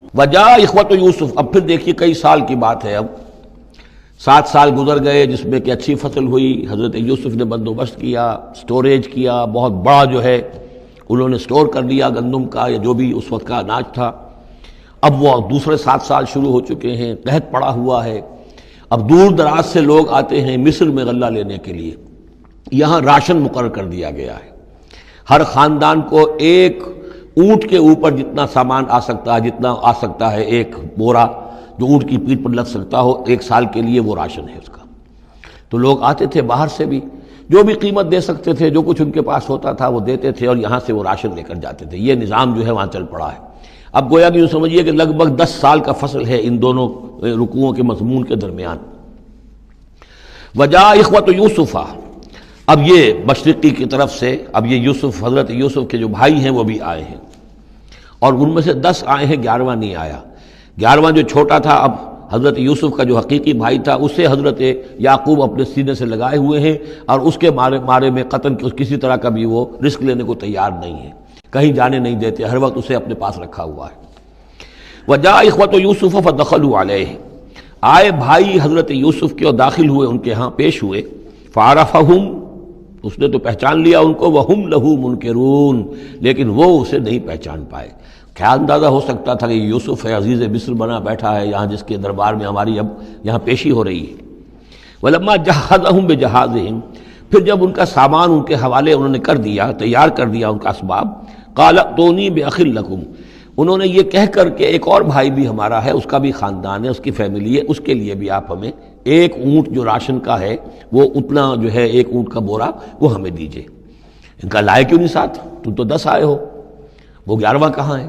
وجا اخوت یوسف، اب پھر دیکھیے کئی سال کی بات ہے، اب 7 سال گزر گئے جس میں کہ اچھی فصل ہوئی، حضرت یوسف نے بندوبست کیا، سٹوریج کیا، بہت بڑا جو ہے انہوں نے سٹور کر لیا گندم کا یا جو بھی اس وقت کا اناج تھا۔ اب وہ دوسرے 7 سال شروع ہو چکے ہیں، قحط پڑا ہوا ہے، اب دور دراز سے لوگ آتے ہیں مصر میں غلہ لینے کے لیے، یہاں راشن مقرر کر دیا گیا ہے، ہر خاندان کو ایک اونٹ کے اوپر جتنا سامان آ سکتا ہے، جتنا آ سکتا ہے ایک بورا جو اونٹ کی پیٹھ پر لگ سکتا ہو، 1 سال کے لیے وہ راشن ہے اس کا۔ تو لوگ آتے تھے باہر سے بھی، جو بھی قیمت دے سکتے تھے، جو کچھ ان کے پاس ہوتا تھا وہ دیتے تھے اور یہاں سے وہ راشن لے کر جاتے تھے۔ یہ نظام جو ہے وہاں چل پڑا ہے۔ اب گویا کہ یوں سمجھیے کہ لگ بھگ 10 سال کا فصل ہے ان دونوں رکوعوں کے مضمون کے درمیان۔ وجا اخوت یوسف، اب یہ مشرقی کی طرف سے اب یہ یوسف، حضرت یوسف کے جو بھائی ہیں وہ بھی آئے ہیں، اور ان میں سے 10 آئے ہیں، 11واں نہیں آیا۔ 11واں جو چھوٹا تھا، اب حضرت یوسف کا جو حقیقی بھائی تھا اسے حضرت یعقوب اپنے سینے سے لگائے ہوئے ہیں، اور اس کے مارے میں قتل کسی طرح کا بھی وہ رسک لینے کو تیار نہیں ہے، کہیں جانے نہیں دیتے، ہر وقت اسے اپنے پاس رکھا ہوا ہے۔ وجاء اخوۃ یوسف فدخلوا علیہ، آئے بھائی حضرت یوسف کے اور داخل ہوئے ان کے ہاں، پیش ہوئے۔ فعرفہم، اس نے تو پہچان لیا ان کو، وہم لہ منکرون، لیکن وہ اسے نہیں پہچان پائے۔ کیا اندازہ ہو سکتا تھا کہ یوسف ہے، عزیز مصر بنا بیٹھا ہے یہاں، جس کے دربار میں ہماری اب یہاں پیشی ہو رہی ہے۔ ولما جہزہم بجہازہم، پھر جب ان کا سامان ان کے حوالے انہوں نے کر دیا، تیار کر دیا ان کا اسباب، قال ائتونی باخ لکم، انہوں نے یہ کہہ کر کہ ایک اور بھائی بھی ہمارا ہے، اس کا بھی خاندان ہے، اس کی فیملی ہے، اس کے لیے بھی آپ ہمیں ایک اونٹ جو راشن کا ہے وہ اتنا جو ہے ایک اونٹ کا بورا وہ ہمیں دیجئے۔ ان کا لائے کیوں نہیں ساتھ؟ تم تو 10 آئے ہو، وہ 11واں کہاں ہے؟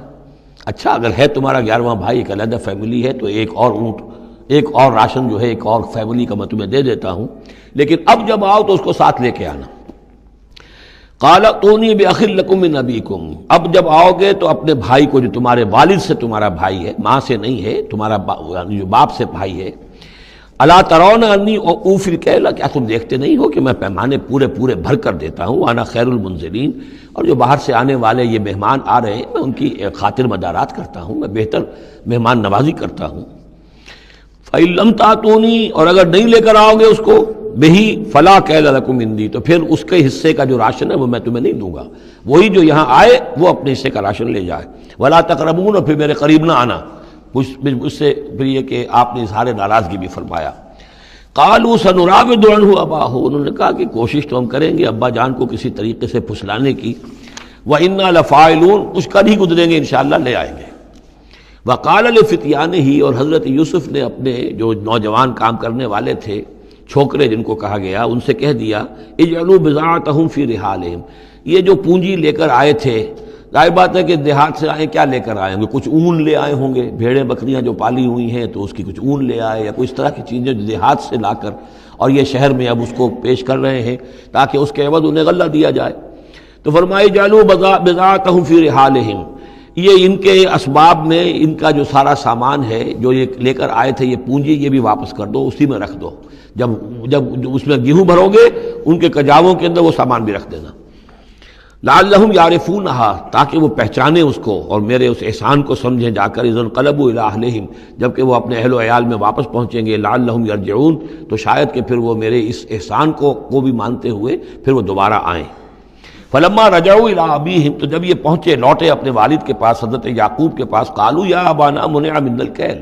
اچھا اگر ہے تمہارا 11واں بھائی، ایک علیحدہ فیملی ہے، تو ایک اور اونٹ، ایک اور راشن جو ہے ایک اور فیملی کا میں تمہیں دے دیتا ہوں، لیکن اب جب آؤ تو اس کو ساتھ لے کے آنا۔ قال ائتونی باخ لکم من ابیکم، اب جب آؤ گے تو اپنے بھائی کو جو تمہارے والد سے تمہارا بھائی ہے، ماں سے نہیں ہے، تمہارا یعنی جو باپ سے بھائی ہے، الا ترون انی اوفی الکیل، کیا تم دیکھتے نہیں ہو کہ میں پیمانے پورے بھر کر دیتا ہوں، وانا خیر المنزلین، اور جو باہر سے آنے والے یہ مہمان آ رہے ہیں میں ان کی خاطر مدارات کرتا ہوں، میں بہتر مہمان نوازی کرتا ہوں۔ فإن لم تأتونی، اور اگر نہیں لے کر آؤ گے اس کو، بہی فلا کیل لکم عندی، تو پھر اس کے حصے کا جو راشن ہے وہ میں تمہیں نہیں دوں گا، وہی جو یہاں آئے وہ اپنے حصے کا راشن لے جائے۔ ولا تقربون، اور پھر میرے قریب نہ آنا، اس سے پھر یہ کہ آپ نے اظہار ناراضگی بھی فرمایا۔ قالوا سنراود عنہ اباہ، انہوں نے کہا کہ کوشش تو ہم کریں گے ابا جان کو کسی طریقے سے پھسلانے کی، وإنا لفاعلون، کچھ کر ہی گزریں گے انشاءاللہ، لے آئیں گے۔ وقال لفتیانہ، اور حضرت یوسف نے اپنے جو نوجوان کام کرنے والے تھے، چھوکرے جن کو کہا گیا، ان سے کہہ دیا، اجعلوا بضاعتہم فی رحالہم، یہ جو پونجی لے کر آئے تھے، ظاہر بات ہے کہ دیہات سے آئے، کیا لے کر آئے ہوں گے؟ کچھ اون لے آئے ہوں گے، بھیڑیں بکریاں جو پالی ہوئی ہیں تو اس کی کچھ اون لے آئے، یا کوئی اس طرح کی چیزیں جو دیہات سے لا کر اور یہ شہر میں اب اس کو پیش کر رہے ہیں تاکہ اس کے عوض انہیں غلہ دیا جائے۔ تو فرمایا اجعلوا بضاعتہم فی رحالہم، یہ ان کے اسباب میں ان کا جو سارا سامان ہے جو یہ لے کر آئے تھے، یہ پونجی، یہ بھی واپس کر دو، اسی میں رکھ دو، جب اس میں گیہوں بھرو گے ان کے کجاووں کے اندر وہ سامان بھی رکھ دینا۔ لعلہم یعرفونہا، تاکہ وہ پہچانے اس کو اور میرے اس احسان کو سمجھیں جا کر، اذا انقلبوا الی اہلہم، جبکہ وہ اپنے اہل و عیال میں واپس پہنچیں گے، لعلہم یرجعون، تو شاید کہ پھر وہ میرے اس احسان کو بھی مانتے ہوئے پھر وہ دوبارہ آئیں۔ فلما رجعوا الی ابیہم، تو جب یہ پہنچے لوٹے اپنے والد کے پاس، حضرت یعقوب کے پاس، قالوا یا ابانا منع منا الکیل،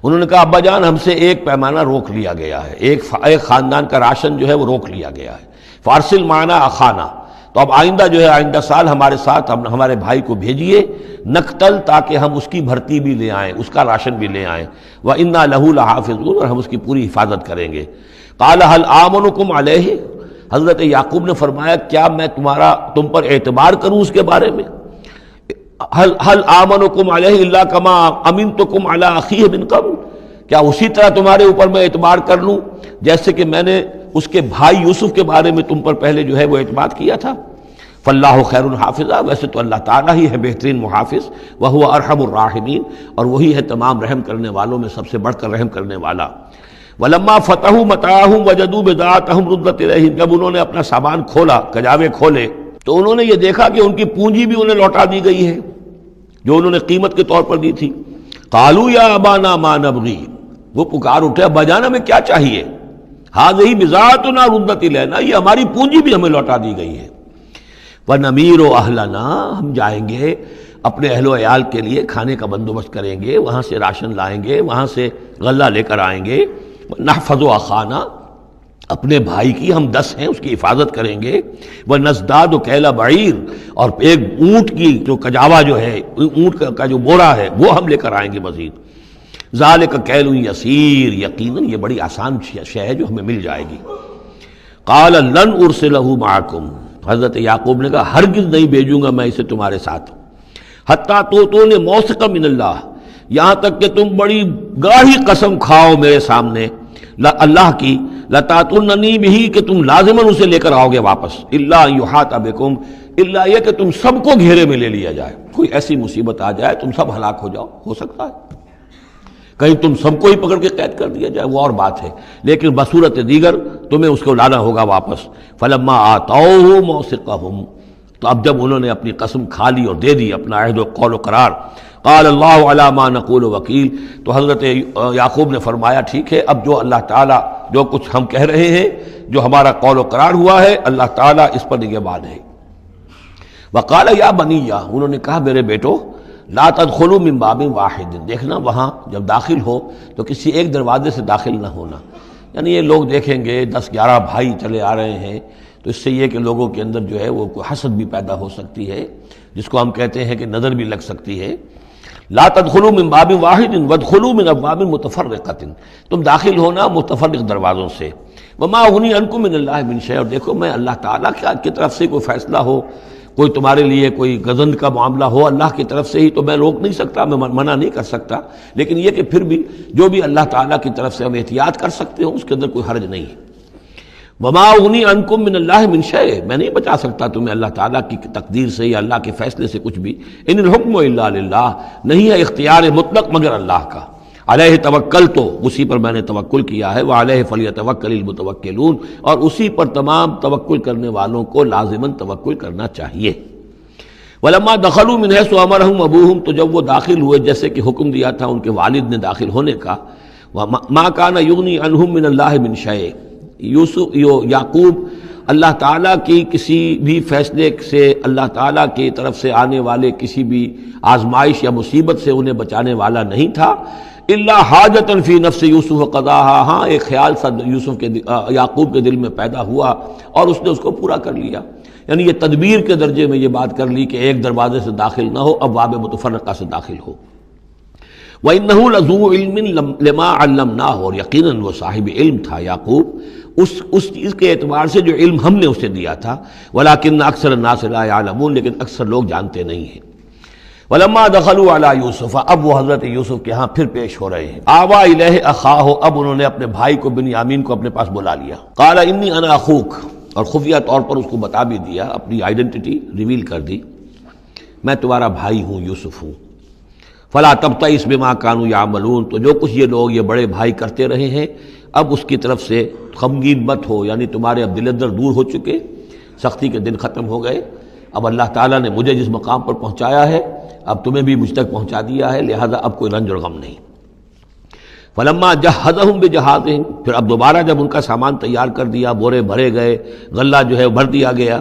انہوں نے کہا ابا جان ہم سے ایک پیمانہ روک لیا گیا ہے، ایک خاندان کا راشن جو ہے وہ روک لیا گیا ہے، فارسل معنا اخانا، تو اب آئندہ جو ہے آئندہ سال ہمارے ساتھ ہمارے بھائی کو بھیجیے، نقتل، تاکہ ہم اس کی بھرتی بھی لے آئیں، اس کا راشن بھی لے آئیں، وَإِنَّا لَهُ لَحَافِظُونَ، اور ہم اس کی پوری حفاظت کریں گے۔ قَالَ هَلْ آمَنُكُمْ عَلَيْهِ، حضرت یعقوب نے فرمایا کیا میں تم پر اعتبار کروں اس کے بارے میں؟ هَلْ آمَنُكُمْ عَلَيْهِ إِلَّا كَمَا أَمِنْتُكُمْ عَلَىٰ أَخِيهِ مِنْ قَبْلُ، کیا اسی طرح تمہارے اوپر میں اعتبار کر لوں جیسے کہ میں نے اس کے بھائی یوسف کے بارے میں تم پر پہلے جو ہے وہ اعتماد کیا تھا؟ فاللہ خیر حافظہ، ویسے تو اللہ تعالیٰ ہی ہے بہترین محافظ، وہو ارحم الراحمین، اور وہی ہے تمام رحم کرنے والوں میں سب سے بڑھ کر رحم کرنے والا۔ ولما فتحوا متاعهم وجدوا بضاعتهم ردت الیہم، جب انہوں نے اپنا سامان کھولا، کجاوے کھولے، تو انہوں نے یہ دیکھا کہ ان کی پونجی بھی انہیں لوٹا دی گئی ہے، جو انہوں نے قیمت کے طور پر دی تھی. قالوا یا ابانا ما نبغی، وہ پکار اٹھے ابا جان ہمیں کیا چاہیے. ہذہ بضاعتنا ردت الینا، یہ ہماری پونجی بھی ہمیں لوٹا دی گئی ہے. ونمیر اہلنا، ہم جائیں گے اپنے اہل و عیال کے لیے کھانے کا بندوبست کریں گے، وہاں سے راشن لائیں گے، وہاں سے غلہ لے کر آئیں گے. نحفظ اخانا، اپنے بھائی کی ہم 10 ہیں اس کی حفاظت کریں گے. ونزداد کیل بعیر، اور ایک اونٹ کی جو کجاوا جو ہے، اونٹ کا جو بورا ہے وہ ہم لے کر آئیں گے مزید. ذالک کیل یسیر، یقیناً یہ بڑی آسان شے ہے جو ہمیں مل جائے گی. قال لن ارسلہ معکم، حضرت یعقوب نے کہا ہرگز نہیں بھیجوں گا میں اسے تمہارے ساتھ. حتیٰ توتون موثقا من اللہ، یہاں تک کہ تم بڑی گاڑی قسم کھاؤ میرے سامنے اللہ کی. لتاتوننی بہ، کہ تم لازماً اسے لے کر آؤ گے واپس. الا یحاط بکم، الا یہ کہ تم سب کو گھیرے میں لے لیا جائے، کوئی ایسی مصیبت آ جائے تم سب ہلاک ہو جاؤ، ہو سکتا ہے کہیں تم سب کو ہی پکڑ کے قید کر دیا جائے، وہ اور بات ہے، لیکن بصورت دیگر تمہیں اس کو لانا ہوگا واپس. فلما آتوہ موثقہم، تو اب جب انہوں نے اپنی قسم کھا لی اور دے دی اپنا عہد و قول و قرار، قال اللہ علی ما نقول وکیل، تو حضرت یعقوب نے فرمایا ٹھیک ہے، اب جو اللہ تعالیٰ جو کچھ ہم کہہ رہے ہیں، جو ہمارا قول و قرار ہوا ہے، اللہ تعالیٰ اس پر نگہبان ہے. وقال یا بنی، انہوں نے کہا میرے بیٹو، لا تدخلوا من باب واحد، دیکھنا وہاں جب داخل ہو تو کسی ایک دروازے سے داخل نہ ہونا. یعنی یہ لوگ دیکھیں گے 10-11 بھائی چلے آ رہے ہیں، تو اس سے یہ کہ لوگوں کے اندر جو ہے وہ کوئی حسد بھی پیدا ہو سکتی ہے، جس کو ہم کہتے ہیں کہ نظر بھی لگ سکتی ہے. لا تدخلوا من باب واحد وادخلوا من ابواب متفرقۃ، تم داخل ہونا متفرق دروازوں سے. وما اغنی عنکم من اللہ من شیء، اور دیکھو میں اللہ تعالیٰ کی طرف سے کوئی فیصلہ ہو، کوئی تمہارے لیے کوئی غضب کا معاملہ ہو اللہ کی طرف سے ہی، تو میں روک نہیں سکتا، میں منع نہیں کر سکتا، لیکن یہ کہ پھر بھی جو بھی اللہ تعالیٰ کی طرف سے ہم احتیاط کر سکتے ہوں اس کے اندر کوئی حرج نہیں ہے. وما اغنی عنکم من اللہ من شیء، میں نہیں بچا سکتا تمہیں اللہ تعالیٰ کی تقدیر سے یا اللہ کے فیصلے سے کچھ بھی. ان الحکم الا للہ، نہیں ہے اختیار مطلق مگر اللہ کا. علیہ توکلت، اسی پر میں نے توکل کیا ہے. وعلیہ فلیتوکل المتوکلون، اور اسی پر تمام توکل کرنے والوں کو لازماً توکل کرنا چاہیے. ولما دخلوا من حیث امرهم ابوہم، تو جب وہ داخل ہوئے جیسے کہ حکم دیا تھا ان کے والد نے داخل ہونے کا. ما کان یغنی عنہم من اللہ من شیء، یعقوب اللہ تعالیٰ کی کسی بھی فیصلے سے، اللہ تعالیٰ کی طرف سے آنے والے کسی بھی آزمائش یا مصیبت سے انہیں بچانے والا نہیں تھا. الا حاجۃ فی نفس یوسف قضاها، ہاں ایک خیال سا یعقوب کے دل میں پیدا ہوا اور اس نے اس کو پورا کر لیا. یعنی یہ تدبیر کے درجے میں یہ بات کر لی کہ ایک دروازے سے داخل نہ ہو، ابواب متفرقہ سے داخل ہو. وَإِنَّهُ لَذُو عِلْمٍ لِمَا عَلَّمْنَاهُ، اور یقیناً وہ صاحب علم تھا یعقوب اس چیز کے اعتبار سے جو علم ہم نے اسے دیا تھا. وَلَكِنَّ أَكْثَرَ النَّاسِ لَا يَعْلَمُونَ، لیکن اکثر لوگ جانتے نہیں ہیں. وَلَمَّا دَخَلُوا عَلَى يُوسُفَ، اب وہ حضرت یوسف کے ہاں پھر پیش ہو رہے ہیں. آوَا إِلَيْهِ أَخَاهُ، اب انہوں نے اپنے بھائی کو بنیامین کو اپنے پاس بلا لیا. قَالَ إِنِّي أَنَا أَخُوكَ، اور خفیہ طور پر اس کو بتا بھی دیا، اپنی آئیڈینٹی ریویل کر دی، میں تمہارا بھائی ہوں، یوسف ہوں. فلا تبتئس بما كانوا يعملون، تو جو کچھ یہ لوگ یہ بڑے بھائی کرتے رہے ہیں اب اس کی طرف سے غمگین مت ہو، یعنی تمہارے اب دل اندر دور ہو چکے، سختی کے دن ختم ہو گئے. اب اللہ تعالیٰ نے مجھے جس مقام پر پہنچایا ہے اب تمہیں بھی مجھ تک پہنچا دیا ہے، لہذا اب کوئی رنج اور غم نہیں. فلما جہزہم بجہازہم، پھر اب دوبارہ جب ان کا سامان تیار کر دیا، بورے بھرے گئے، غلہ جو ہے بھر دیا گیا.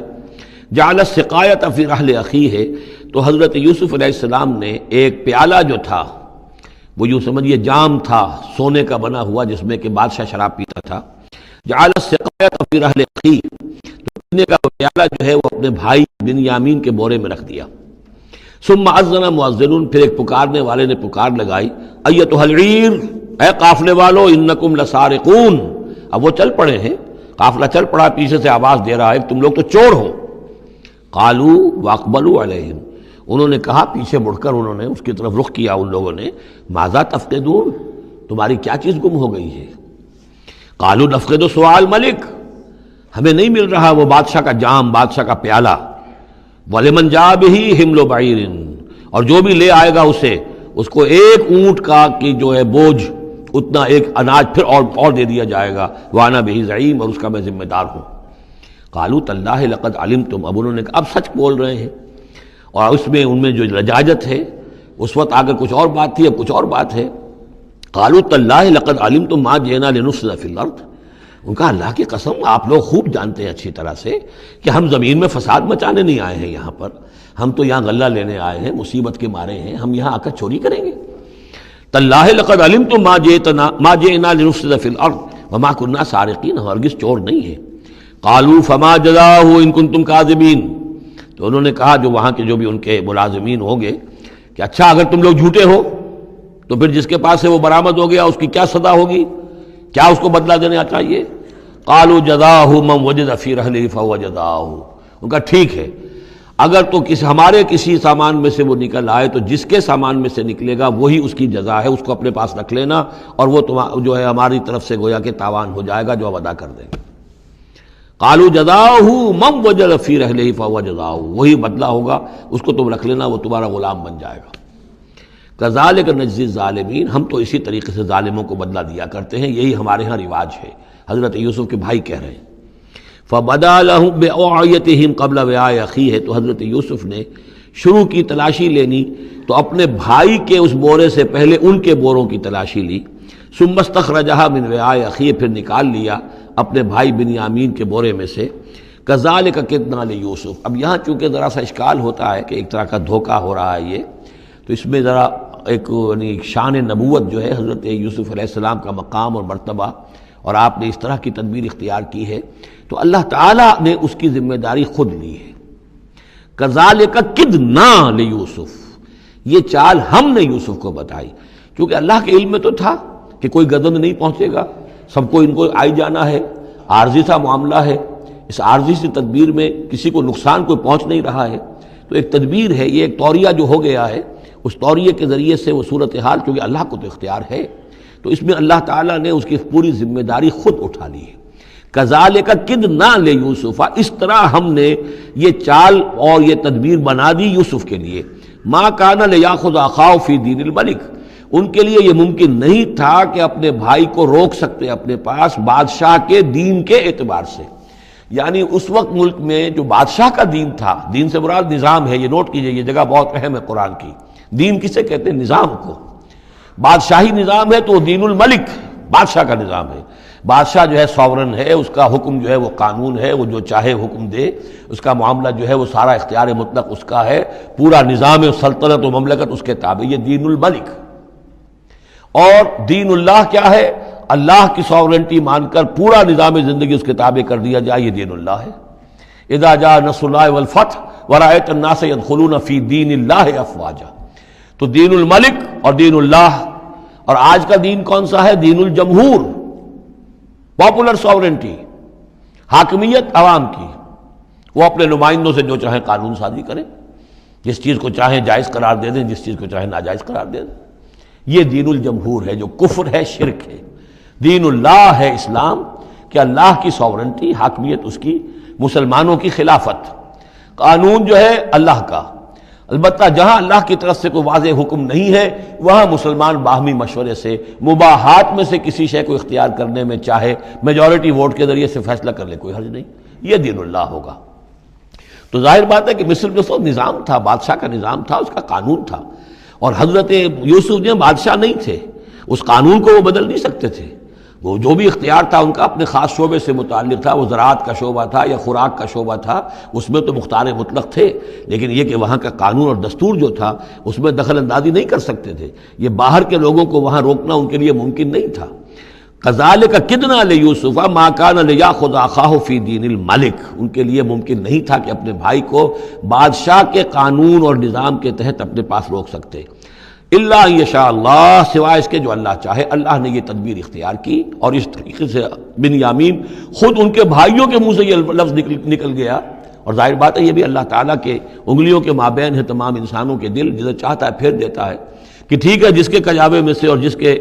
جعل السقایۃ فی رحل اخیہ، تو حضرت یوسف علیہ السلام نے ایک پیالہ جو تھا، وہ یوں سمجھیے جام تھا سونے کا بنا ہوا جس میں کہ بادشاہ شراب پیتا تھا. جعل السقایۃ فی رحل اخیہ، تو پینے کا پیالہ جو ہے وہ اپنے بھائی بنیامین کے بورے میں رکھ دیا. ثم اذن مؤذن، پھر ایک پکارنے والے نے پکار لگائی، ایتھا العیر، اے قافلے والو، انکم لسارقون. اب وہ چل پڑے ہیں، قافلہ چل پڑا، پیچھے سے آواز دے رہا ہے تم لوگ تو چور ہو. قالوا واقبلوا علیہم، انہوں نے کہا، پیچھے مڑ کر انہوں نے اس کی طرف رخ کیا ان لوگوں نے، ماذا تفقدون، تمہاری کیا چیز گم ہو گئی ہے. قالوا نفقد سؤال ملک، ہمیں نہیں مل رہا وہ بادشاہ کا جام، بادشاہ کا پیالہ. ولمن جاء بہ حمل بعیر، اور جو بھی لے آئے گا اسے، اس کو ایک اونٹ کا کی جو ہے بوجھ، اتنا ایک اناج پھر اور دے دیا جائے گا. وانا بہ زعیم، اور اس کا میں ذمہ دار ہوں. قالوا تاللہ لقد علمتم، اب انہوں نے کہا اب سچ بول رہے ہیں، اور اس میں ان میں جو لجاجت ہے اس وقت آگر کچھ اور بات تھی، اب کچھ اور بات ہے۔ قالوا تاللہ لقد علمتم ما جئنا لنفسد فی الارض، ان کا اللہ کی قسم آپ لوگ خوب جانتے ہیں اچھی طرح سے کہ ہم زمین میں فساد مچانے نہیں آئے ہیں، یہاں پر ہم تو یہاں غلہ لینے آئے ہیں، مصیبت کے مارے ہیں، ہم یہاں آ کر چوری کریں گے؟ تاللہ لقد علمتم ما جئنا لنفسد فی الارض وما كنا سارقین، ہرگز چور نہیں ہیں۔ قالوا فما جزاؤہ ان کنتم کاذبین، تو انہوں نے کہا جو وہاں کے جو بھی ان کے ملازمین ہوں گے کہ اچھا اگر تم لوگ جھوٹے ہو تو پھر جس کے پاس سے وہ برآمد ہو گیا اس کی کیا سزا ہوگی، کیا اس کو بدلہ دینا چاہیے؟ قالوا جزاؤہ من وجد فی رحلہ فہو جزاؤہ، ان کا ٹھیک ہے اگر تو ہمارے کسی سامان میں سے وہ نکل آئے تو جس کے سامان میں سے نکلے گا وہی اس کی جزا ہے، اس کو اپنے پاس رکھ لینا اور وہ جو ہے ہماری طرف سے گویا کہ تاوان ہو جائے گا جو اب ادا کر دیں گے۔ قالوا جزاؤہ من وجد فی رحلہ فہو جزاؤہ، وہی بدلہ ہوگا، اس کو تم رکھ لینا، وہ تمہارا غلام بن جائے گا۔ کذالک نجزی الظالمین، ہم تو اسی طریقے سے ظالموں کو بدلہ دیا کرتے ہیں، یہی ہمارے ہاں رواج ہے۔ حضرت یوسف کے بھائی کہہ رہے ہیں فبدا لهم بأوعیتهم قبل وعاء اخیہ، تو حضرت یوسف نے شروع کی تلاشی لینی تو اپنے بھائی کے اس بورے سے پہلے ان کے بوروں کی تلاشی لی، ثم استخرجها من وعاء اخیہ، پھر نکال لیا اپنے بھائی بنیامین کے بورے میں سے۔ کذالک کدنا لیوسف، اب یہاں چونکہ ذرا سا اشکال ہوتا ہے کہ ایک طرح کا دھوکہ ہو رہا ہے یہ، تو اس میں ذرا ایک یعنی شان نبوت جو ہے حضرت یوسف علیہ السلام کا مقام اور مرتبہ، اور آپ نے اس طرح کی تدبیر اختیار کی ہے تو اللہ تعالیٰ نے اس کی ذمہ داری خود لی ہے۔ کذالک کدنا لیوسف، یہ چال ہم نے یوسف کو بتائی، کیونکہ اللہ کے علم میں تو تھا کہ کوئی گزند نہیں پہنچے گا، سب کو ان کو آئی جانا ہے، عارضی سا معاملہ ہے، اس عارضی سی تدبیر میں کسی کو نقصان کوئی پہنچ نہیں رہا ہے، تو ایک تدبیر ہے، یہ ایک توریہ جو ہو گیا ہے، اس توریہ کے ذریعے سے وہ صورتحال، کیونکہ اللہ کو تو اختیار ہے، تو اس میں اللہ تعالیٰ نے اس کی پوری ذمہ داری خود اٹھا لی ہے۔ کذالک کدنا لیوسف، اس طرح ہم نے یہ چال اور یہ تدبیر بنا دی یوسف کے لیے۔ ما کان لیاخذ اخاہ فی دین الملک، ان کے لیے یہ ممکن نہیں تھا کہ اپنے بھائی کو روک سکتے اپنے پاس بادشاہ کے دین کے اعتبار سے، یعنی اس وقت ملک میں جو بادشاہ کا دین تھا، دین سے مراد نظام ہے، یہ نوٹ کیجئے، یہ جگہ بہت اہم ہے قرآن کی۔ دین کسے کہتے ہیں؟ نظام کو۔ بادشاہی نظام ہے تو وہ دین الملک، بادشاہ کا نظام ہے۔ بادشاہ جو ہے ساورن ہے، اس کا حکم جو ہے وہ قانون ہے، وہ جو چاہے حکم دے، اس کا معاملہ جو ہے وہ سارا اختیار مطلق اس کا ہے، پورا نظام سلطنت و مملکت اس کے تابع، یہ دین الملک۔ اور دین اللہ کیا ہے؟ اللہ کی ساورنٹی مان کر پورا نظام زندگی اس کے تابع کر دیا جائے، یہ دین اللہ ہے۔ اذا جاء نصر اللہ والفتح ورأیت الناس يدخلون فی دین اللہ افواجا، تو دین الملک اور دین اللہ۔ اور آج کا دین کون سا ہے؟ دین الجمہور، پاپولر ساورنٹی، حاکمیت عوام کی، وہ اپنے نمائندوں سے جو چاہیں قانون سازی کریں، جس چیز کو چاہیں جائز قرار دے دیں، جس چیز کو چاہیں ناجائز قرار دے دیں، یہ دین الجمہور ہے، جو کفر ہے، شرک ہے۔ دین اللہ ہے اسلام، کہ اللہ کی ساورنٹی، حاکمیت اس کی، مسلمانوں کی خلافت، قانون جو ہے اللہ کا۔ البتہ جہاں اللہ کی طرف سے کوئی واضح حکم نہیں ہے وہاں مسلمان باہمی مشورے سے مباحات میں سے کسی شے کو اختیار کرنے میں چاہے میجورٹی ووٹ کے ذریعے سے فیصلہ کر لے، کوئی حرج نہیں، یہ دین اللہ ہوگا۔ تو ظاہر بات ہے کہ مصر میں تو نظام تھا، بادشاہ کا نظام تھا، اس کا قانون تھا، اور حضرت یوسف جو بادشاہ نہیں تھے، اس قانون کو وہ بدل نہیں سکتے تھے، وہ جو بھی اختیار تھا ان کا اپنے خاص شعبے سے متعلق تھا، وہ زراعت کا شعبہ تھا یا خوراک کا شعبہ تھا، اس میں تو مختار مطلق تھے، لیکن یہ کہ وہاں کا قانون اور دستور جو تھا اس میں دخل اندازی نہیں کر سکتے تھے، یہ باہر کے لوگوں کو وہاں روکنا ان کے لیے ممکن نہیں تھا۔ کذالک کدنا لیوسف ما کان لیاخذ اخاہ فی دین الملک، ان کے لیے ممکن نہیں تھا کہ اپنے بھائی کو بادشاہ کے قانون اور نظام کے تحت اپنے پاس روک سکتے، الا یشاء اللہ، سوائے اس کے جو اللہ چاہے۔ اللہ نے یہ تدبیر اختیار کی، اور اس طریقے سے بنیامین خود ان کے بھائیوں کے منہ سے یہ لفظ نکل گیا، اور ظاہر بات ہے یہ بھی اللہ تعالیٰ کے انگلیوں کے مابین ہے تمام انسانوں کے دل، جسے چاہتا ہے پھیر دیتا ہے کہ ٹھیک ہے جس کے کجاوے میں سے اور جس کے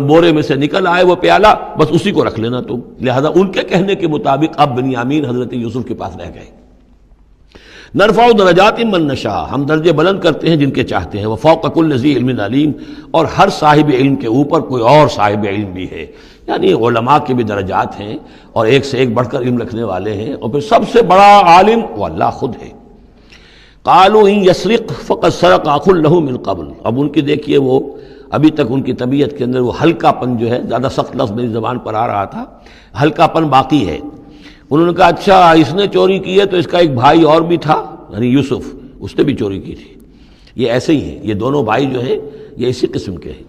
بورے میں سے نکل آئے وہ پیالہ، بس اسی کو رکھ لینا تم۔ لہذا ان کے کہنے کے مطابق اب بنیامین حضرت یوسف کے پاس رہ گئے۔ نرفع درجات من نشاء، ہم درجے بلند کرتے ہیں جن کے چاہتے ہیں، وفوق کل ذی علم علیم، اور ہر صاحب علم کے اوپر کوئی اور صاحب علم بھی ہے، یعنی علماء کے بھی درجات ہیں اور ایک سے ایک بڑھ کر علم رکھنے والے ہیں، اور پھر سب سے بڑا عالم وہ اللہ خود ہے۔ قالوا ان یسرق فقد سرق اخ له من قبل. اب ان کی دیکھیے وہ ابھی تک ان کی طبیعت کے اندر وہ ہلکا پن جو ہے، زیادہ سخت لفظ میری زبان پر آ رہا تھا، ہلکا پن باقی ہے. انہوں نے کہا اچھا اس نے چوری کی ہے تو اس کا ایک بھائی اور بھی تھا، یعنی یوسف، اس نے بھی چوری کی تھی. یہ ایسے ہی ہیں، یہ دونوں بھائی جو ہیں یہ اسی قسم کے ہیں.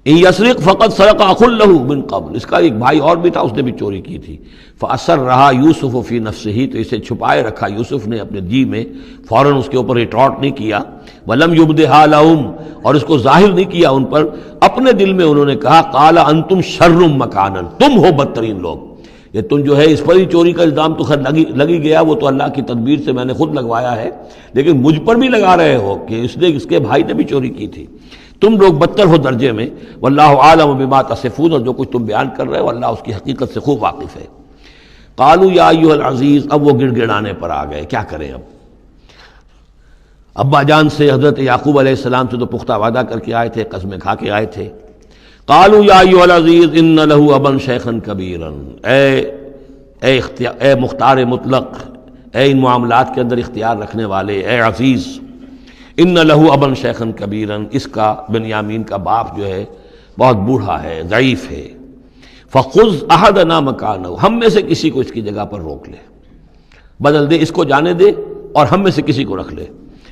ان یسرق فقد سرق اخ له من قبل، اس کا ایک بھائی اور بھی تھا، اس نے بھی چوری کی تھی. فاسرها یوسف فی نفسہ، تو اسے چھپائے رکھا یوسف نے اپنے جی میں، فوراً اس کے اوپر ریٹارٹ نہیں کیا. ولم یبدھا لهم، اور اس کو ظاہر نہیں کیا ان پر. اپنے دل میں انہوں نے کہا قال انتم شر مکانا، تم ہو بدترین لوگ. یہ تم جو ہے اس پر ہی چوری کا الزام تو خیر لگی گیا، وہ تو اللہ کی تدبیر سے میں نے خود لگوایا ہے، لیکن مجھ پر بھی لگا رہے ہو کہ اس کے بھائی نے بھی چوری کی تھی. تم لوگ بدتر ہو درجے میں. واللہ عالم بما تصفون، اور جو کچھ تم بیان کر رہے ہو اللہ اس کی حقیقت سے خوب واقف ہے. قالوا یا ایھا العزیز، اب وہ گڑ گڑانے پر آ گئے، کیا کریں اب. ابا جان سے حضرت یعقوب علیہ السلام سے تو پختہ وعدہ کر کے آئے تھے، قسمیں کھا کے آئے تھے. قالوا یا ایھا العزیز ان له ابا شیخا کبیرا، اے مختار مطلق، اے ان معاملات کے اندر اختیار رکھنے والے، اے عزیز، ان له ابا شیخا کبیرا، اس کا بنیامین کا باپ جو ہے بہت بوڑھا ہے، ضعیف ہے. فخذ احدنا مکانہ، ہم میں سے کسی کو اس کی جگہ پر روک لے، بدل دے، اس کو جانے دے اور ہم میں سے کسی کو رکھ لے.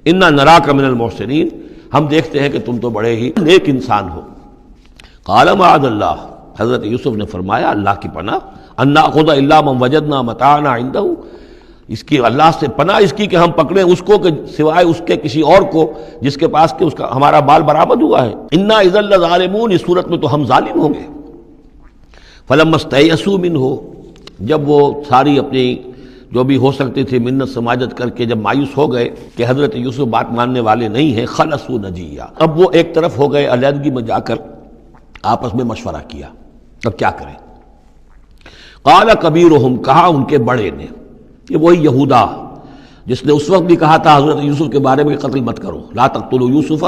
انا نراک من المحسنین، ہم دیکھتے ہیں کہ تم تو بڑے ہی نیک انسان ہو. قال معاذ اللہ، حضرت یوسف نے فرمایا اللہ کی پناہ، ان ناخذ الا من وجدنا متاعنا عنده، اس کی اللہ سے پناہ اس کی کہ ہم پکڑیں اس کو کہ سوائے اس کے کسی اور کو جس کے پاس کہ اس کا ہمارا بال برآمد ہوا ہے. انا اذا لظالمون، اس صورت میں تو ہم ظالم ہوں گے. فلما استيئسوا منه، جب وہ ساری اپنی جو بھی ہو سکتی تھی منت سماجت کر کے جب مایوس ہو گئے کہ حضرت یوسف بات ماننے والے نہیں ہیں، خلصوا نجیہ، اب وہ ایک طرف ہو گئے، علیحدگی میں جا کر آپس میں مشورہ کیا اب کیا کریں. قال کبیرہم، کہا ان کے بڑے نے، یہ وہی یہودا جس نے اس وقت بھی کہا تھا حضرت یوسف کے بارے میں کہ قتل مت کرو، لا تقتلوا یوسف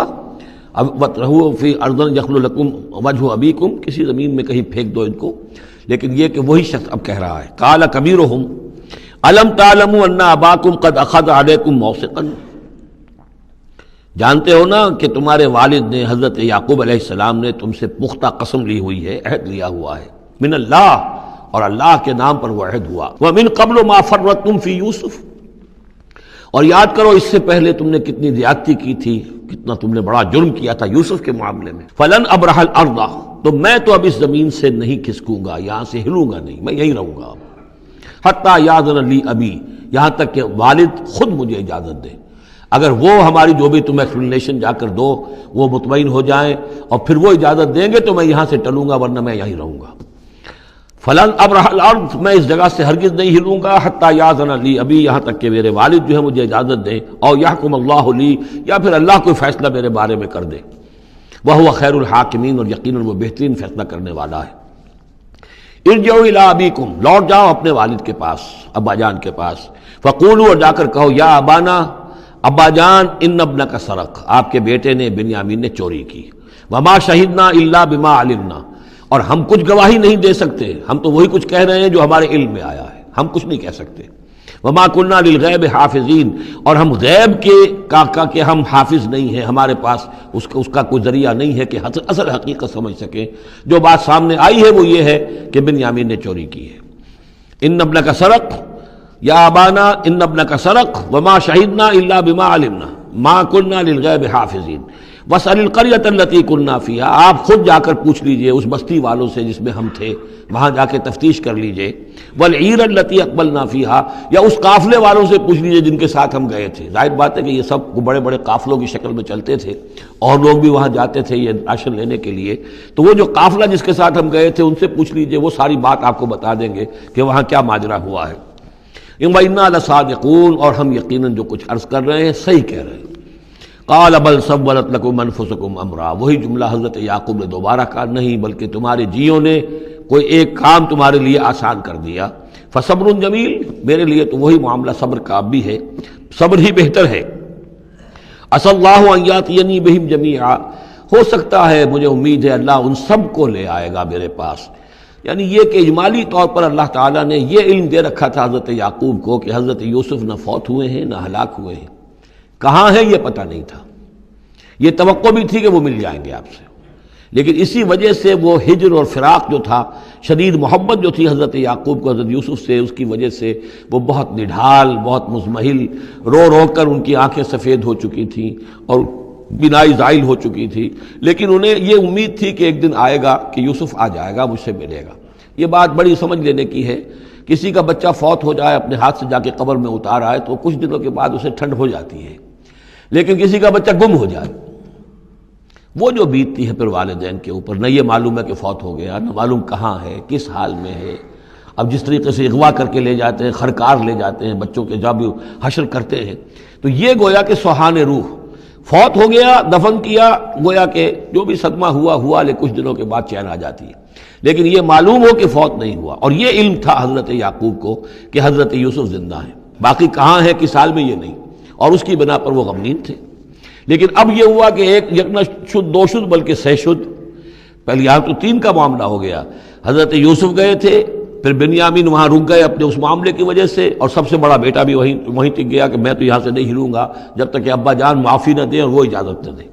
وَاطْرَحُوهُ فِي أَرْضٍ يَخْلُ لَكُمْ وَجْهُ أَبِيكُمْ، کسی زمین میں کہیں پھینک دو ان کو. لیکن یہ کہ وہی شخص اب کہہ رہا ہے قال کبیرہم الم تعلموا ان اباکم قد اخذ علیکم موثقا، جانتے ہو نا کہ تمہارے والد نے، حضرت یعقوب علیہ السلام نے تم سے پختہ قسم لی ہوئی ہے، عہد لیا ہوا ہے، من اللہ، اور اللہ کے نام پر وہ عہد ہوا. وَمِن قَبْلُ مَا فَرَّطْتُمْ فِي يُوسُف، اور یاد کرو اس سے پہلے تم نے کتنی زیادتی کی تھی، کتنا تم نے بڑا جرم کیا تھا یوسف کے معاملے میں. فَلَنْ أَبْرَحَ الْأَرْضَ، تو میں تو اب اس زمین سے نہیں کھسکوں گا، یہاں سے ہلوں گا نہیں، میں یہیں رہوں گا حتیٰ یأذن لی ابی، یہاں تک کہ والد خود مجھے اجازت دے. اگر وہ ہماری جو بھی تم ایکسپلینیشن جا کر دو وہ مطمئن ہو جائیں اور پھر وہ اجازت دیں گے تو میں یہاں سے ٹلوں گا، ورنہ میں یہیں رہوں گا. فلن ابرح الارض، میں اس جگہ سے ہرگز نہیں ہلوں گا، حتیٰ یاذن لی ابی، یہاں تک کہ میرے والد جو ہے مجھے اجازت دیں، اور یحکم اللہ لی، یا پھر اللہ کوئی فیصلہ میرے بارے میں کر دے. وہو خیر الحاکمین، اور یقیناً وہ بہترین فیصلہ کرنے والا ہے. ارجعوا الی ابیکم، لوٹ جاؤ اپنے والد کے پاس، ابا جان کے پاس. فقولوا، اور جا کر کہو، یا ابانا، ابا جان، ان ابنک سرق، آپ کے بیٹے نے بنیامین نے چوری کی. وما شہدنا الا بما علمنا، اور ہم کچھ گواہی نہیں دے سکتے، ہم تو وہی کچھ کہہ رہے ہیں جو ہمارے علم میں آیا ہے، ہم کچھ نہیں کہہ سکتے. وما كنا للغیب حافظین، اور ہم غیب کے ہم حافظ نہیں ہیں، ہمارے پاس اس کا کوئی ذریعہ نہیں ہے کہ اصل حقیقت سمجھ سکیں. جو بات سامنے آئی ہے وہ یہ ہے کہ بنیامین نے چوری کی ہے. ان ابنک سرق یا ابانا ان ابنک سرق وما شہدنا الا بما علمنا ما كنا للغیب حافظین. وَاسْأَلِ الْقَرْيَةَ الَّتِي كُنَّا فِيهَا، آپ خود جا کر پوچھ لیجئے اس بستی والوں سے جس میں ہم تھے، وہاں جا کے تفتیش کر لیجئے. وَالْعِيرَ الَّتِي أَقْبَلْنَا فِيهَا، یا اس قافلے والوں سے پوچھ لیجئے جن کے ساتھ ہم گئے تھے. ظاہر بات ہے کہ یہ سب بڑے بڑے قافلوں کی شکل میں چلتے تھے اور لوگ بھی وہاں جاتے تھے یہ راشن لینے کے لیے، تو وہ جو قافلہ جس کے ساتھ ہم گئے تھے ان سے پوچھ لیجئے، وہ ساری بات آپ کو بتا دیں گے کہ وہاں کیا ماجرا ہوا ہے. وَإِنَّا لَصَادِقُونَ، اور ہم یقیناً جو کچھ عرض کر رہے ہیں صحیح کہہ رہے ہیں. قال بل سولت لكم انفسكم امرا، وہی جملہ حضرت یعقوب نے دوبارہ کہا، نہیں بلکہ تمہارے جیوں نے کوئی ایک کام تمہارے لیے آسان کر دیا. فصبر جمیل، میرے لیے تو وہی معاملہ صبر کا بھی ہے، صبر ہی بہتر ہے. عسى اللہ ان یاتینی بہم جمیعا، ہو سکتا ہے، مجھے امید ہے اللہ ان سب کو لے آئے گا میرے پاس. یعنی یہ کہ اجمالی طور پر اللہ تعالیٰ نے یہ علم دے رکھا تھا حضرت یعقوب کو کہ حضرت یوسف نہ فوت ہوئے ہیں نہ ہلاک ہوئے ہیں. کہاں ہے یہ پتہ نہیں تھا، یہ توقع بھی تھی کہ وہ مل جائیں گے آپ سے، لیکن اسی وجہ سے وہ ہجر اور فراق جو تھا، شدید محبت جو تھی حضرت یعقوب کو حضرت یوسف سے، اس کی وجہ سے وہ بہت نڈھال، بہت مزمحل، رو رو کر ان کی آنکھیں سفید ہو چکی تھیں اور بینائی زائل ہو چکی تھی، لیکن انہیں یہ امید تھی کہ ایک دن آئے گا کہ یوسف آ جائے گا، مجھ سے ملے گا۔ یہ بات بڑی سمجھ لینے کی ہے، کسی کا بچہ فوت ہو جائے، اپنے ہاتھ سے جا کے قبر میں اتار آئے تو کچھ دنوں کے بعد اسے ٹھنڈ ہو جاتی ہے، لیکن کسی کا بچہ گم ہو جائے، وہ جو بیتتی ہے پھر والدین کے اوپر، نہ یہ معلوم ہے کہ فوت ہو گیا، نہ معلوم کہاں ہے، کس حال میں ہے۔ اب جس طریقے سے اغوا کر کے لے جاتے ہیں، خرکار لے جاتے ہیں بچوں کے، جب حشر کرتے ہیں، تو یہ گویا کہ سوہان روح، فوت ہو گیا، دفن کیا، گویا کہ جو بھی صدمہ ہوا لے کچھ دنوں کے بعد چین آ جاتی ہے، لیکن یہ معلوم ہو کہ فوت نہیں ہوا۔ اور یہ علم تھا حضرت یعقوب کو کہ حضرت یوسف زندہ ہیں، باقی کہاں ہے کس حال میں یہ نہیں، اور اس کی بنا پر وہ غمگین تھے۔ لیکن اب یہ ہوا کہ ایک نہ شد دو شد بلکہ سہ شد، پہلے یہاں تو 3 کا معاملہ ہو گیا، حضرت یوسف گئے تھے، پھر بنیامین وہاں رک گئے اپنے اس معاملے کی وجہ سے، اور سب سے بڑا بیٹا بھی وہیں ٹک گیا کہ میں تو یہاں سے نہیں ہلوں گا جب تک کہ ابا جان معافی نہ دیں اور وہ اجازت نہ دیں۔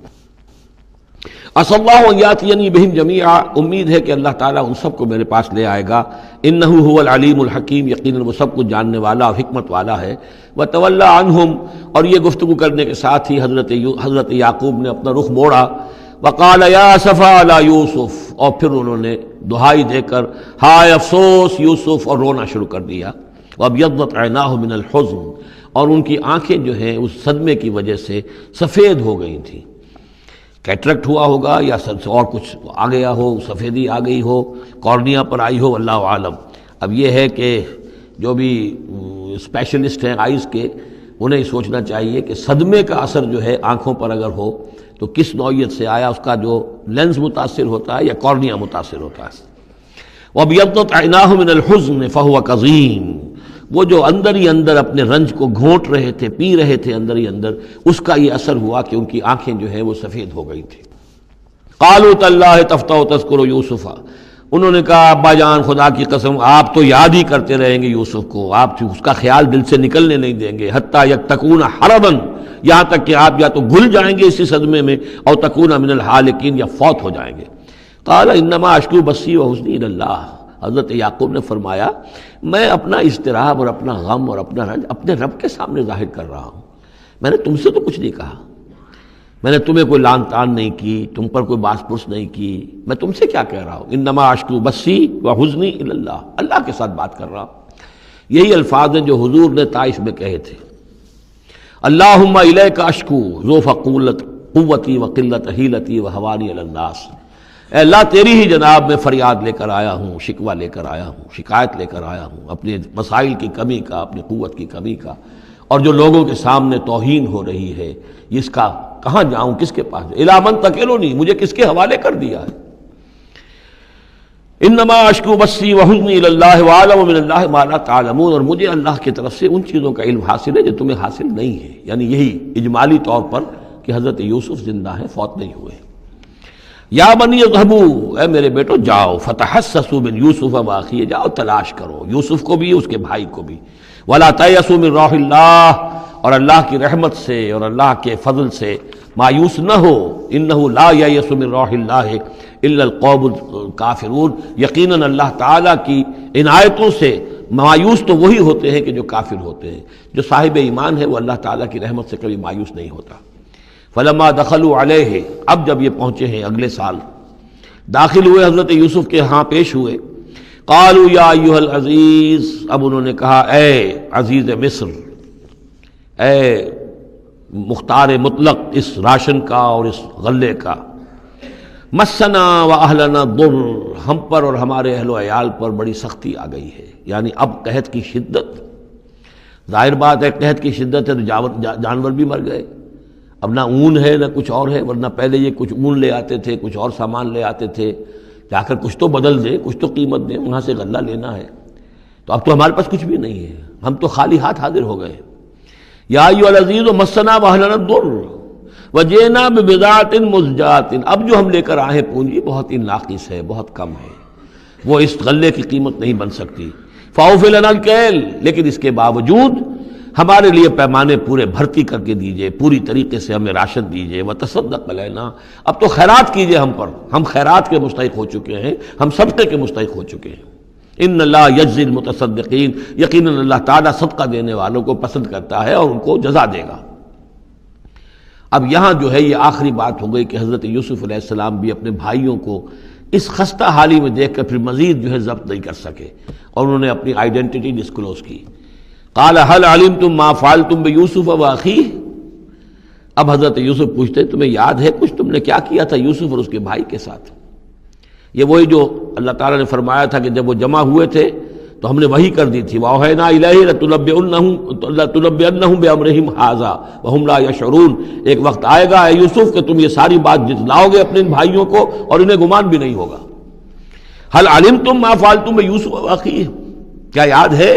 عسى اللہ ان یاتینی بہم جمیعا، امید ہے کہ اللہ تعالیٰ ان سب کو میرے پاس لے آئے گا، انہ هو العلیم الحکیم، یقیناً وہ سب کچھ جاننے والا اور حکمت والا ہے۔ وتولی عنہم، اور یہ گفتگو کرنے کے ساتھ ہی حضرت یعقوب نے اپنا رخ موڑا، وقال یا اسفا علی یوسف، اور پھر انہوں نے دہائی دے کر ہائے افسوس یوسف، اور رونا شروع کر دیا۔ وابیضت عیناہ من الحزن، اور ان کی آنکھیں جو ہیں اس صدمے کی وجہ سے سفید ہو گئی تھیں، کیٹریکٹ ہوا ہوگا یا اور کچھ آ گیا ہو، سفیدی آ گئی ہو، کارنیا پر آئی ہو، اللہ عالم۔ اب یہ ہے کہ جو بھی اسپیشلسٹ ہیں آئیز کے، انہیں سوچنا چاہیے کہ صدمے کا اثر جو ہے آنکھوں پر اگر ہو تو کس نوعیت سے آیا، اس کا جو لینز متاثر ہوتا ہے یا کارنیا متاثر ہوتا ہے۔ وَابْيَضَّتْ عَيْنَاهُ مِنَ الْحُزْنِ فَهُوَ كَظِيمٌ، وہ جو اندر ہی اندر اپنے رنج کو گھونٹ رہے تھے، پی رہے تھے اندر ہی اندر، اس کا یہ اثر ہوا کہ ان کی آنکھیں جو ہیں وہ سفید ہو گئی تھیں۔ قَالُوا تَاللَّهِ تَفْتَحُ تَذْكُرُ يُوسُفَ، انہوں نے کہا ابا جان خدا کی قسم آپ تو یاد ہی کرتے رہیں گے یوسف کو، آپ اس کا خیال دل سے نکلنے نہیں دیں گے، حتیٰ یکتکون حرباً، یہاں تک کہ آپ یا تو گھل جائیں گے اسی صدمے میں، اور تکون من الحالکین، یا فوت ہو جائیں گے۔ قال انما اشکو بثی وحزنی الی اللہ، حضرت یعقوب نے فرمایا میں اپنا اضطراب اور اپنا غم اور اپنا رنج اپنے رب کے سامنے ظاہر کر رہا ہوں، میں نے تم سے تو کچھ نہیں کہا، میں نے تمہیں کوئی لان تان نہیں کی، تم پر کوئی باس پرس نہیں کی، میں تم سے کیا کہہ رہا ہوں، انما اشکو بثی وحزنی الی اللہ، اللہ کے ساتھ بات کر رہا ہوں۔ یہی الفاظ ہیں جو حضور نے طائف میں کہے تھے، اللہم الیک اشکو ضعف قوتی وقلت حیلتی وہوانی علی الناس، اے اللہ تیری ہی جناب میں فریاد لے کر آیا ہوں، شکوہ لے کر آیا ہوں، شکایت لے کر آیا ہوں اپنے مسائل کی کمی کا، اپنی قوت کی کمی کا، اور جو لوگوں کے سامنے توہین ہو رہی ہے اس کا کہاں جاؤں، کس کے پاس، الی من تکلنی، مجھے کس کے حوالے کر دیا ہے۔ انما اشکو بثی وحزنی الی اللہ واعلم من اللہ ما لا تعلمون، اور مجھے اللہ کی طرف سے ان چیزوں کا علم حاصل ہے جو تمہیں حاصل نہیں ہے، یعنی یہی اجمالی طور پر کہ حضرت یوسف زندہ ہیں، فوت نہیں ہوئے۔ یا بنی اذهبوا، اے میرے بیٹو جاؤ، فتحسسوا من یوسف واخیہ، جاؤ تلاش کرو یوسف کو بھی اس کے بھائی کو بھی، ولا تیأسوا من روح اللہ، اور اللہ کی رحمت سے اور اللہ کے فضل سے مایوس نہ ہو، انہ لا ییأس من روح اللہ الا القوم الکافرون، یقیناً اللہ تعالیٰ کی عنایتوں سے مایوس تو وہی ہوتے ہیں کہ جو کافر ہوتے ہیں، جو صاحب ایمان ہے وہ اللہ تعالیٰ کی رحمت سے کبھی مایوس نہیں ہوتا۔ فلما دخلوا علیہ، اب جب یہ پہنچے ہیں اگلے سال، داخل ہوئے حضرت یوسف کے ہاں پیش ہوئے، قالوا یا ایھا العزیز، اب انہوں نے کہا اے عزیز مصر، اے مختار مطلق اس راشن کا اور اس غلے کا، مسنا و اہلنا ضر، ہم پر اور ہمارے اہل و عیال پر بڑی سختی آ گئی ہے، یعنی اب قحط کی شدت، ظاہر بات ہے قحط کی شدت ہے تو جانور بھی مر گئے، اب نہ اون ہے نہ کچھ اور ہے، ورنہ پہلے یہ کچھ اون لے آتے تھے، کچھ اور سامان لے آتے تھے، جا کر کچھ تو بدل دیں، کچھ تو قیمت دیں، وہاں سے غلہ لینا ہے، تو اب تو ہمارے پاس کچھ بھی نہیں ہے، ہم تو خالی ہاتھ حاضر ہو گئے۔ یا ایھا العزیز مسنا واہلنا الضر وجئنا ببضاعۃ مزجاۃ، اب جو ہم لے کر آئے پونجی بہت ہی ناقص ہے، بہت کم ہے، وہ اس غلے کی قیمت نہیں بن سکتی، فاوف لنا الکیل، لیکن اس کے باوجود ہمارے لیے پیمانے پورے بھرتی کر کے دیجئے، پوری طریقے سے ہمیں راشد دیجئے، وتصدق علینا، اب تو خیرات کیجئے ہم پر، ہم خیرات کے مستحق ہو چکے ہیں، ہم صدقے کے مستحق ہو چکے ہیں۔ ان اللہ یجزی المتصدقین، یقیناً اللہ تعالیٰ صدقہ دینے والوں کو پسند کرتا ہے اور ان کو جزا دے گا۔ اب یہاں جو ہے یہ آخری بات ہو گئی کہ حضرت یوسف علیہ السلام بھی اپنے بھائیوں کو اس خستہ حالی میں دیکھ کر پھر مزید جو ہے ضبط نہیں کر سکے، اور انہوں نے اپنی آئیڈینٹی ڈسکلوز کی۔ قال هل علمتم ما فعلتم بيوسف واخيه، اب حضرت یوسف پوچھتے تمہیں یاد ہے کچھ تم نے کیا کیا تھا یوسف اور اس کے بھائی کے ساتھ؟ یہ وہی جو اللہ تعالیٰ نے فرمایا تھا کہ جب وہ جمع ہوئے تھے تو ہم نے وحی کر دی تھی، وَأَوْحَيْنَا إِلَيْهِ لَتُنَبِّئَنَّهُم بِأَمْرِهِمْ هَٰذَا وَهُمْ لَا يَشْعُرُونَ، ایک وقت آئے گا اے یوسف کہ تم یہ ساری بات جتلاؤ گے اپنے ان بھائیوں کو اور انہیں گمان بھی نہیں ہوگا۔ هل علمتم ما فعلتم بيوسف واخيه، کیا یاد ہے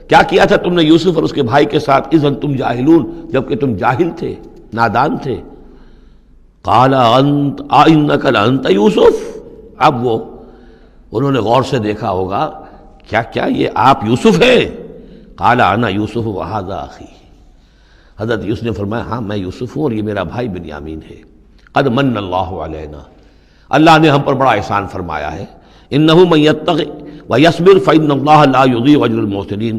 کیا کیا تھا تم نے یوسف اور اس کے بھائی کے ساتھ؟ اذ انتم جاہلون، جبکہ تم جاہل تھے، نادان تھے۔ قال انت انک لانت یوسف، اب وہ انہوں نے غور سے دیکھا ہوگا کیا یہ آپ یوسف ہیں؟ قال انا یوسف وہذا اخی، حضرت یوسف نے فرمایا ہاں میں یوسف ہوں اور یہ میرا بھائی بنیامین ہے۔ قد من اللہ علینا، اللہ نے ہم پر بڑا احسان فرمایا ہے۔ انہ من یتق ویصبر فإن اللہ لا یضیع اجر المحسنین،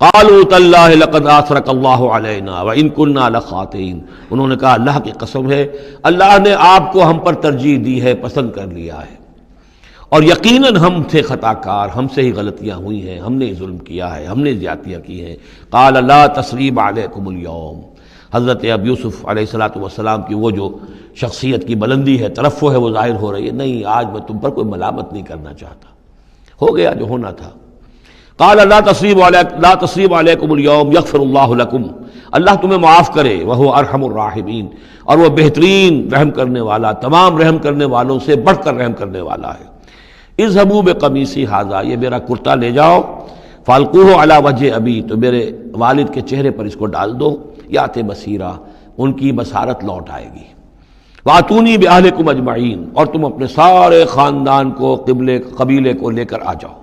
قالوا تاللہ لقد آثرک اللہ علینا وإن كنا لخاطئین، انہوں نے کہا اللہ کی قسم ہے اللہ نے آپ کو ہم پر ترجیح دی ہے، پسند کر لیا ہے، اور یقیناً ہم تھے خطا کار، ہم سے ہی غلطیاں ہوئی ہیں، ہم نے ظلم کیا ہے، ہم نے زیادتیاں کی ہیں۔ قال لا تثریب علیکم اليوم، حضرت اب یوسف علیہ السلام کی وہ جو شخصیت کی بلندی ہے، ترفع ہے، وہ ظاہر ہو رہی ہے، نہیں آج میں تم پر کوئی ملامت نہیں کرنا چاہتا، ہو گیا جو ہونا تھا۔ قال لا تثریب علیکم اليوم یغفر اللہ لکم، اللہ تمہیں معاف کرے، وہو ارحم الراحمین، اور وہ بہترین رحم کرنے والا، تمام رحم کرنے والوں سے بڑھ کر رحم کرنے والا ہے۔ اذهبوا بقمیصی ھذا، یہ میرا کرتا لے جاؤ، فالقوہ علی وجہ ابی، تو میرے والد کے چہرے پر اس کو ڈال دو، یات بصیرہ، ان کی بصارت لوٹ آئے گی۔ واتونی باہلکم اجمعین، اور تم اپنے سارے خاندان کو قبیلے کو لے کر آ جاؤ۔